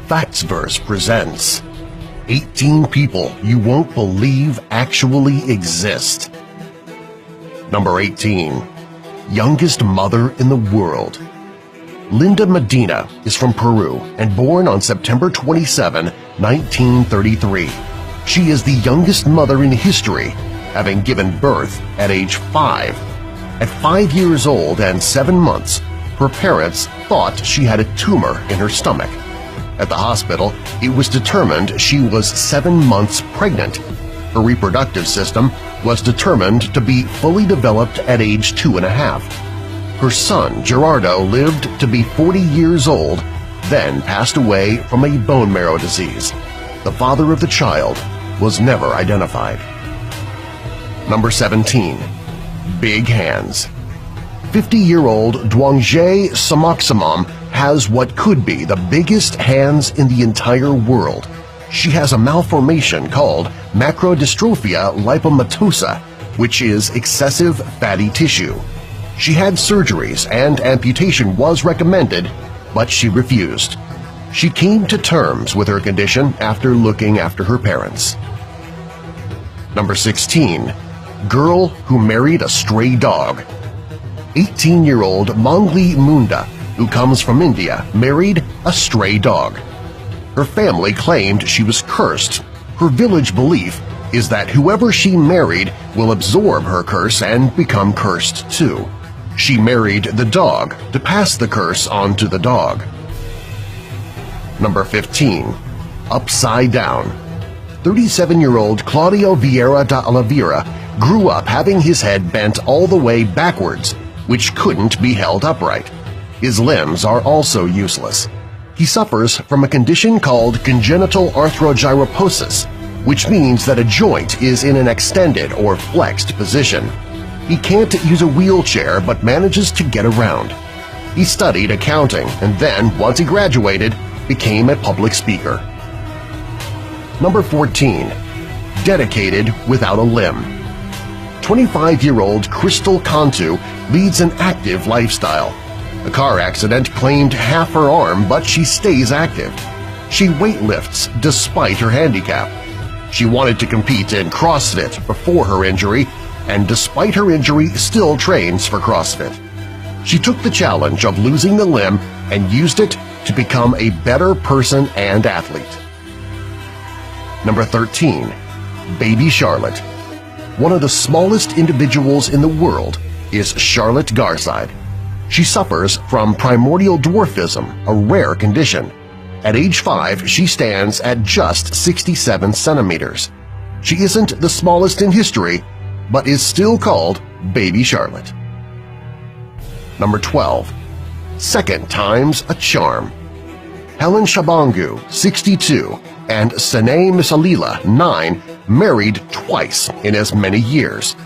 Factsverse presents 18 people you won't believe actually exist. Number 18. Youngest mother in the world. Linda Medina is from Peru and born on September 27, 1933. She is the youngest mother in history, having given birth at age 5. At 5 years old and 7 months, her parents thought she had a tumor in her stomach. At the hospital, it was determined she was 7 months pregnant. Her reproductive system was determined to be fully developed at age 2.5. Her son, Gerardo, lived to be 40 years old, then passed away from a bone marrow disease. The father of the child was never identified. Number 17. Big hands. 50-year-old Dwangjae Samaksamam has what could be the biggest hands in the entire world. She has a malformation called macrodystrophia lipomatosa, which is excessive fatty tissue. She had surgeries and amputation was recommended, but she refused. She came to terms with her condition after looking after her parents. Number 16. Girl who married a stray dog. 18-year-old Mongli Munda, who comes from India, married a stray dog. Her family claimed she was cursed. Her village belief is that whoever she married will absorb her curse and become cursed too. She married the dog to pass the curse on to the dog. Number 15. Upside down. 37-year-old Claudio Vieira da Oliveira grew up having his head bent all the way backwards, which couldn't be held upright. His limbs are also useless. He suffers from a condition called congenital arthrogyroposis, which means that a joint is in an extended or flexed position. He can't use a wheelchair but manages to get around. He studied accounting and then, once he graduated, became a public speaker. Number 14. Dedicated without a limb. 25-year-old Crystal Cantu leads an active lifestyle. A car accident claimed half her arm, but she stays active. She weightlifts despite her handicap. She wanted to compete in CrossFit before her injury, and despite her injury still trains for CrossFit. She took the challenge of losing the limb and used it to become a better person and athlete. Number 13. Baby Charlotte. One of the smallest individuals in the world is Charlotte Garside. She suffers from primordial dwarfism, a rare condition. At age 5, she stands at just 67 centimeters. She isn't the smallest in history, but is still called Baby Charlotte. Number 12. Second time's a charm. Helen Shabangu, 62, and Sanae Misalila, 9, married twice in as many years.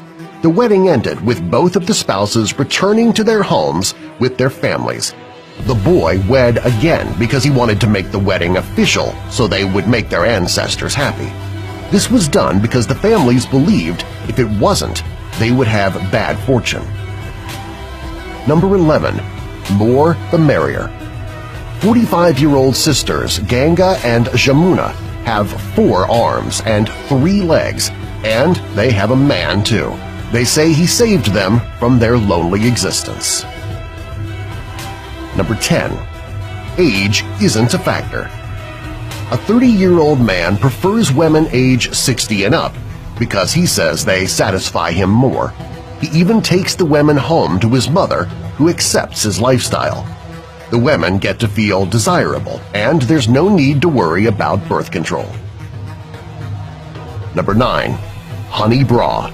The wedding ended with both of the spouses returning to their homes with their families. The boy wed again because he wanted to make the wedding official so they would make their ancestors happy. This was done because the families believed if it wasn't, they would have bad fortune. Number 11. More the merrier. 45-year-old sisters Ganga and Jamuna have 4 arms and 3 legs, and they have a man too. They say he saved them from their lonely existence. Number 10. Age isn't a factor. A 30-year-old man prefers women age 60 and up because he says they satisfy him more. He even takes the women home to his mother, who accepts his lifestyle. The women get to feel desirable, and there's no need to worry about birth control. Number 9. Honey Bra.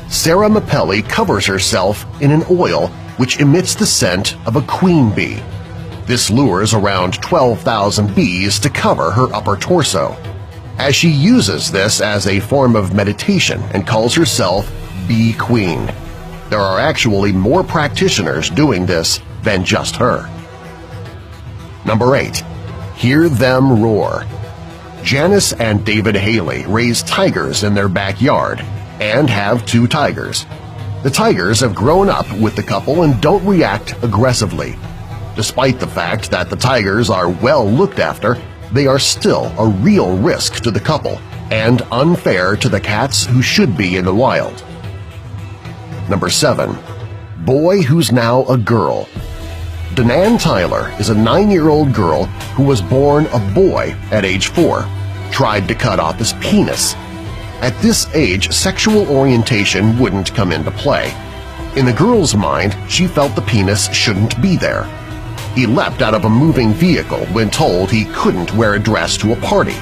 Sarah Mapelli covers herself in an oil which emits the scent of a queen bee. This lures around 12,000 bees to cover her upper torso, as she uses this as a form of meditation and calls herself Bee Queen. There are actually more practitioners doing this than just her. Number 8. Hear Them Roar. Janice and David Haley raise tigers in their backyard and have 2 tigers. The tigers have grown up with the couple and don't react aggressively. Despite the fact that the tigers are well looked after, they are still a real risk to the couple and unfair to the cats who should be in the wild. Number 7. Boy Who's Now a Girl. Danan Tyler is a 9-year-old girl who was born a boy at age 4, tried to cut off his penis. At this age, sexual orientation wouldn't come into play. In the girl's mind, she felt the penis shouldn't be there. He leapt out of a moving vehicle when told he couldn't wear a dress to a party.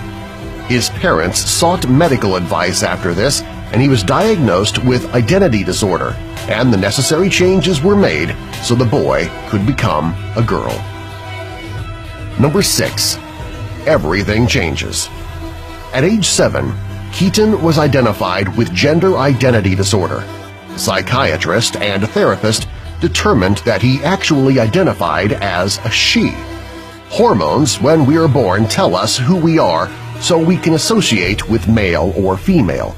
His parents sought medical advice after this, and he was diagnosed with identity disorder, and the necessary changes were made so the boy could become a girl. Number 6. Everything changes. At age 7, Keaton was identified with gender identity disorder. A psychiatrist and a therapist determined that he actually identified as a she. Hormones when we are born tell us who we are so we can associate with male or female.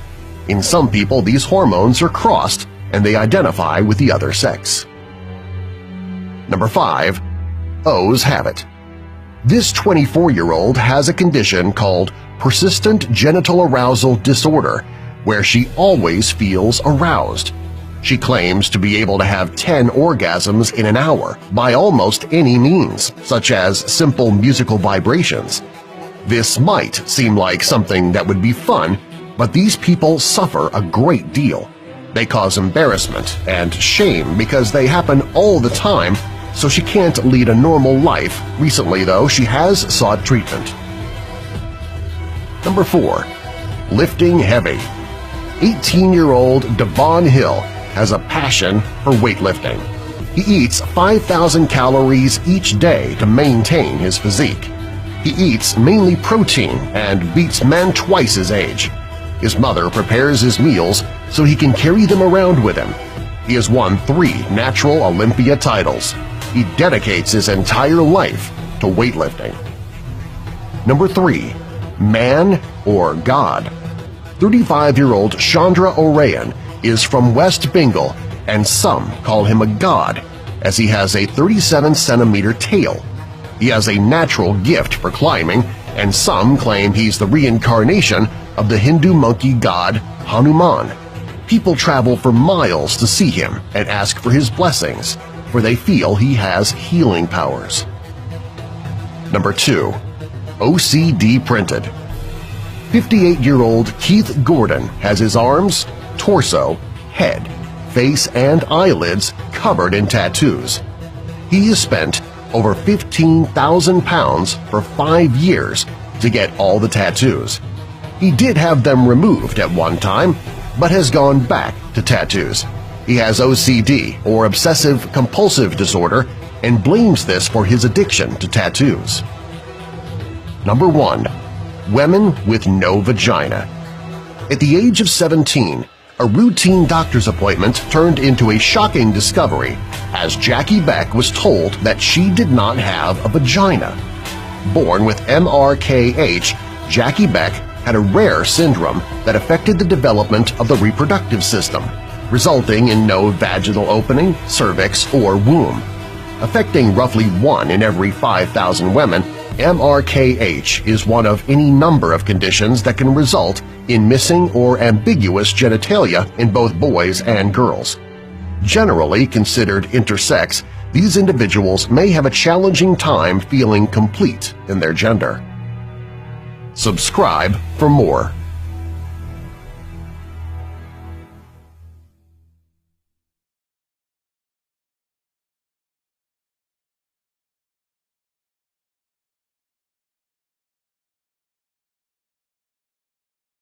In some people, these hormones are crossed and they identify with the other sex. Number 5. O's have it. This 24-year-old has a condition called persistent genital arousal disorder, where she always feels aroused. She claims to be able to have 10 orgasms in an hour by almost any means, such as simple musical vibrations. This might seem like something that would be fun, but these people suffer a great deal. They cause embarrassment and shame because they happen all the time, so she can't lead a normal life. Recently, though, she has sought treatment. Number 4. Lifting heavy. 18-year-old Devon Hill has a passion for weightlifting. He eats 5,000 calories each day to maintain his physique. He eats mainly protein and beats men twice his age. His mother prepares his meals so he can carry them around with him. He has won 3 natural Olympia titles. He dedicates his entire life to weightlifting. Number 3. Man or God. 35-year-old Chandra Orayan is from West Bengal, and some call him a god, as he has a 37-centimeter tail. He has a natural gift for climbing, and some claim he's the reincarnation of the Hindu monkey god Hanuman. People travel for miles to see him and ask for his blessings, for they feel he has healing powers. Number 2. OCD printed. 58-year-old Keith Gordon has his arms, torso, head, face, and eyelids covered in tattoos. He has spent over 15,000 pounds for 5 years to get all the tattoos. He did have them removed at one time, but has gone back to tattoos. He has OCD, or obsessive-compulsive disorder, and blames this for his addiction to tattoos. Number 1. Women with no vagina. At the age of 17, a routine doctor's appointment turned into a shocking discovery as Jackie Beck was told that she did not have a vagina. Born with MRKH, Jackie Beck had a rare syndrome that affected the development of the reproductive system, resulting in no vaginal opening, cervix, or womb. Affecting roughly 1 in every 5,000 women, MRKH is one of any number of conditions that can result in missing or ambiguous genitalia in both boys and girls. Generally considered intersex, these individuals may have a challenging time feeling complete in their gender. Subscribe for more.